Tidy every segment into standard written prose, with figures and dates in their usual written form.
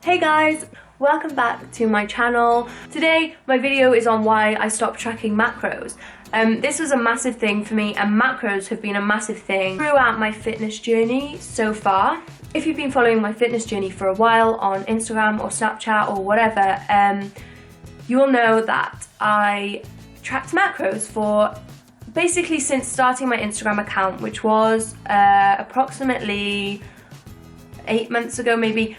Hey guys, welcome back to my channel. Today my video is on why I stopped tracking macros. This was a massive thing for me, and macros have been a massive thing throughout my fitness journey so far. If you've been following my fitness journey for a while on Instagram or Snapchat or whatever, you will know that I tracked macros for basically since starting my Instagram account, which was approximately 8 months ago maybe.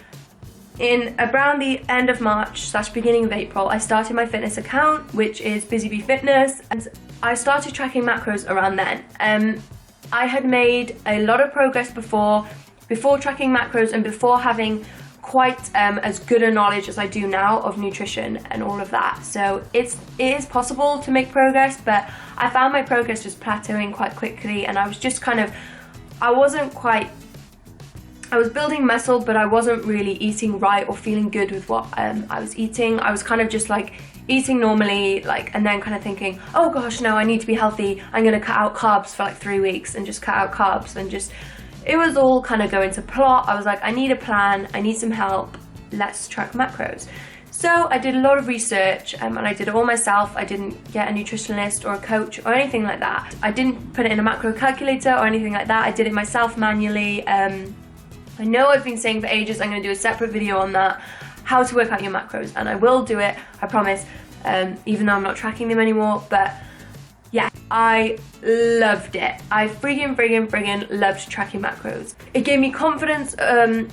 In around the end of March / beginning of April, I started my fitness account, which is Busy Bee Fitness, and I started tracking macros around then. I had made a lot of progress before tracking macros and before having quite as good a knowledge as I do now of nutrition and all of that. So it is possible to make progress, but I found my progress was plateauing quite quickly, and I was just I was building muscle, but I wasn't really eating right or feeling good with what I was eating. I was kind of just like eating normally, and then kind of thinking, oh gosh, no, I need to be healthy. I'm going to cut out carbs for like 3 weeks and just cut out carbs, and it was all kind of going to plot. I was like, I need a plan, I need some help, let's track macros. So I did a lot of research and I did it all myself. I didn't get a nutritionist or a coach or anything like that. I didn't put it in a macro calculator or anything like that. I did it myself manually. I know I've been saying for ages I'm going to do a separate video on that, how to work out your macros, and I will do it, I promise, even though I'm not tracking them anymore. But yeah, I loved it. I friggin' loved tracking macros. It gave me confidence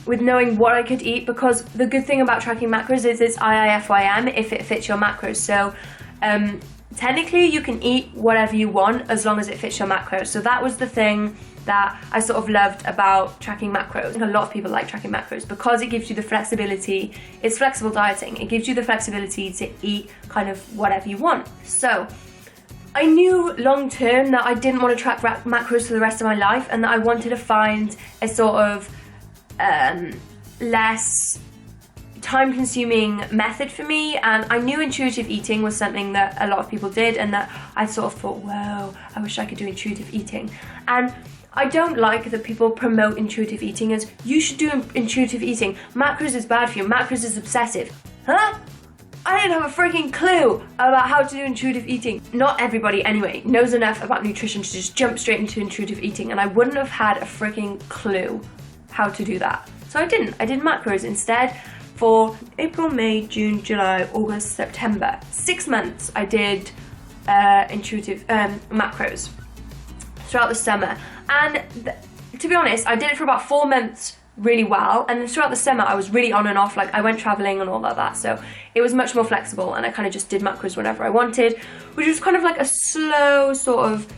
with knowing what I could eat, because the good thing about tracking macros is it's IIFYM if it fits your macros. So technically you can eat whatever you want as long as it fits your macros. So that was the thing that I sort of loved about tracking macros. A lot of people like tracking macros because it gives you the flexibility. It's flexible dieting. It gives you the flexibility to eat kind of whatever you want. So I knew long term that I didn't want to track macros for the rest of my life, and that I wanted to find a sort of less time-consuming method for me. And I knew intuitive eating was something that a lot of people did, and that I sort of thought, wow, I wish I could do intuitive eating. And I don't like that people promote intuitive eating as you should do intuitive eating. Macros is bad for you. Macros is obsessive. Huh? I didn't have a freaking clue about how to do intuitive eating. Not everybody, anyway, knows enough about nutrition to just jump straight into intuitive eating, and I wouldn't have had a freaking clue how to do that. So I didn't. I did macros instead for April, May, June, July, August, September. 6 months I did intuitive macros throughout the summer. And to be honest, I did it for about 4 months really well, and then throughout the summer I was really on and off. Like, I went traveling and all of that, so it was much more flexible, and I kind of just did macros whenever I wanted, which was kind of like a slow sort of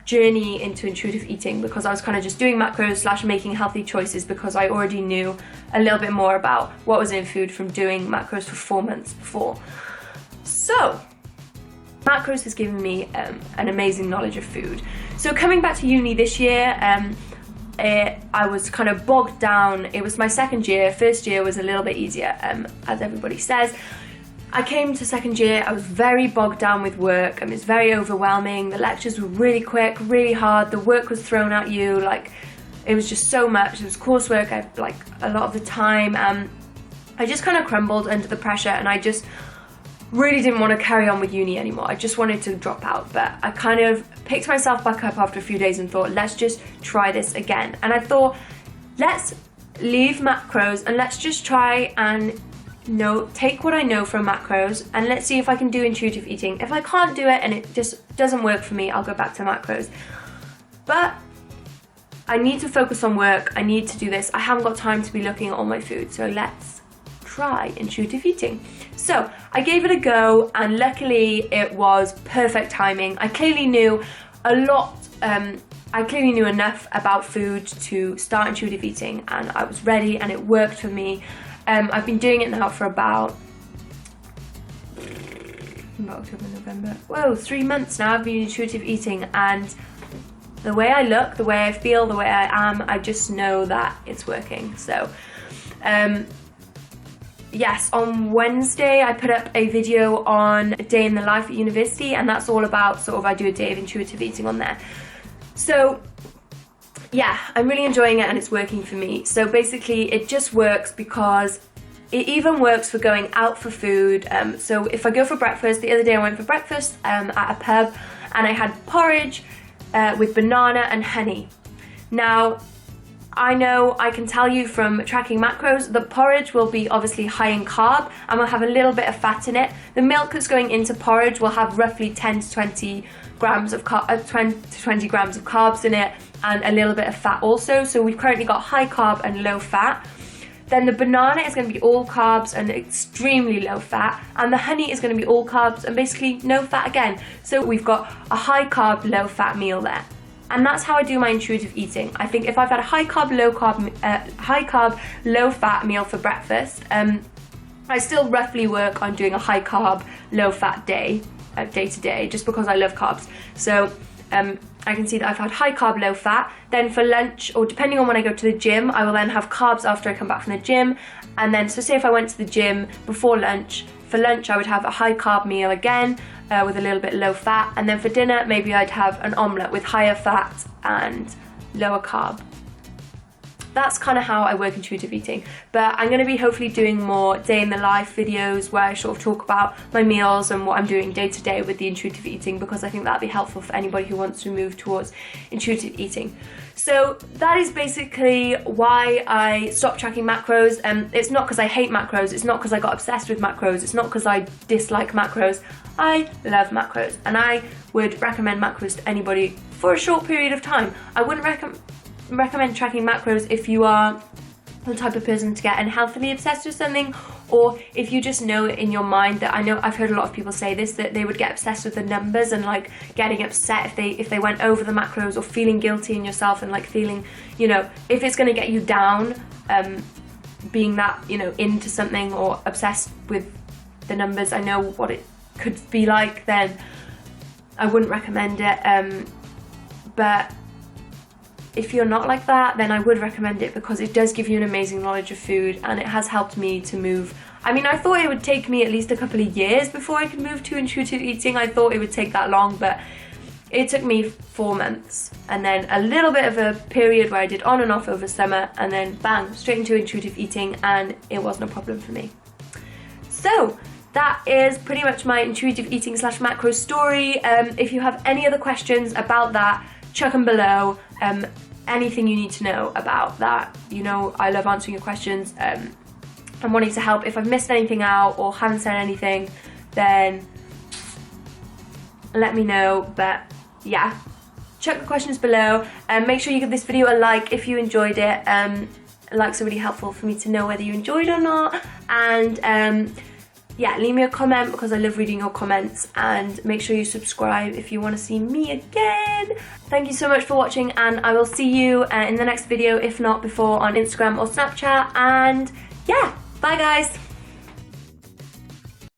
journey into intuitive eating, because I was kind of just doing macros / making healthy choices, because I already knew a little bit more about what was in food from doing macros for 4 months before. So macros has given me an amazing knowledge of food. So coming back to uni this year, I was kind of bogged down. It was my second year. First year was a little bit easier, as everybody says. I came to second year, I was very bogged down with work, and it's very overwhelming. The lectures were really quick, really hard. The work was thrown at you, like, it was just so much. It was coursework, like a lot of the time. I just kind of crumbled under the pressure, and I just really didn't want to carry on with uni anymore. I just wanted to drop out, but I kind of picked myself back up after a few days and thought, let's just try this again. And I thought, let's leave macros and let's just try and take what I know from macros, and let's see if I can do intuitive eating. If I can't do it and it just doesn't work for me, I'll go back to macros. But I need to focus on work. I need to do this. I haven't got time to be looking at all my food, so let's try intuitive eating. So I gave it a go, and luckily it was perfect timing. I clearly knew a lot, I clearly knew enough about food to start intuitive eating, and I was ready, and it worked for me. I've been doing it now for about October, November, 3 months now. I've been intuitive eating, and the way I look, the way I feel, the way I am, I just know that it's working. So yes, on Wednesday I put up a video on a day in the life at university, and that's all about sort of, I do a day of intuitive eating on there. So yeah, I'm really enjoying it and it's working for me. So basically it just works because it even works for going out for food. So if I go for breakfast, the other day I went for breakfast at a pub, and I had porridge with banana and honey. Now, I know I can tell you from tracking macros that porridge will be obviously high in carb and will have a little bit of fat in it. The milk that's going into porridge will have roughly 10 to 20 grams of 20 to 20 grams of carbs in it, and a little bit of fat also. So we've currently got high carb and low fat. Then the banana is going to be all carbs and extremely low fat, and the honey is going to be all carbs and basically no fat again. So we've got a high carb, low fat meal there. And that's how I do my intuitive eating. I think if I've had a high carb, low fat meal for breakfast, I still roughly work on doing a high carb, low fat day to day, just because I love carbs. So I can see that I've had high carb, low fat. Then for lunch, or depending on when I go to the gym, I will then have carbs after I come back from the gym. And then, so say if I went to the gym before lunch, for lunch I would have a high carb meal again, with a little bit low fat, and then for dinner maybe I'd have an omelette with higher fat and lower carb. That's kind of how I work intuitive eating. But I'm going to be hopefully doing more day in the life videos where I sort of talk about my meals and what I'm doing day to day with the intuitive eating, because I think that'd be helpful for anybody who wants to move towards intuitive eating. So that is basically why I stopped tracking macros. It's not because I hate macros, it's not because I got obsessed with macros, it's not because I dislike macros. I love macros, and I would recommend macros to anybody for a short period of time. I wouldn't recommend tracking macros if you are the type of person to get unhealthily obsessed with something, or if you just know in your mind that, I know I've heard a lot of people say this, that they would get obsessed with the numbers and like getting upset if they went over the macros, or feeling guilty in yourself and like feeling, you know, if it's going to get you down, being that, you know, into something or obsessed with the numbers, I know what it could be like, then I wouldn't recommend it. But if you're not like that, then I would recommend it, because it does give you an amazing knowledge of food, and it has helped me to move. I mean, I thought it would take me at least a couple of years before I could move to intuitive eating. I thought it would take that long, but it took me 4 months, and then a little bit of a period where I did on and off over summer, and then bang, straight into intuitive eating, and it wasn't a problem for me. So that is pretty much my intuitive eating / macro story. If you have any other questions about that, chuck them below. Anything you need to know about that, you know, I love answering your questions. I'm wanting to help. If I've missed anything out or haven't said anything, then let me know. But yeah, chuck the questions below, and make sure you give this video a like if you enjoyed it. Likes are really helpful for me to know whether you enjoyed or not. And yeah, leave me a comment, because I love reading your comments, and make sure you subscribe if you want to see me again. Thank you so much for watching, and I will see you in the next video, if not before, on Instagram or Snapchat. And yeah, bye guys.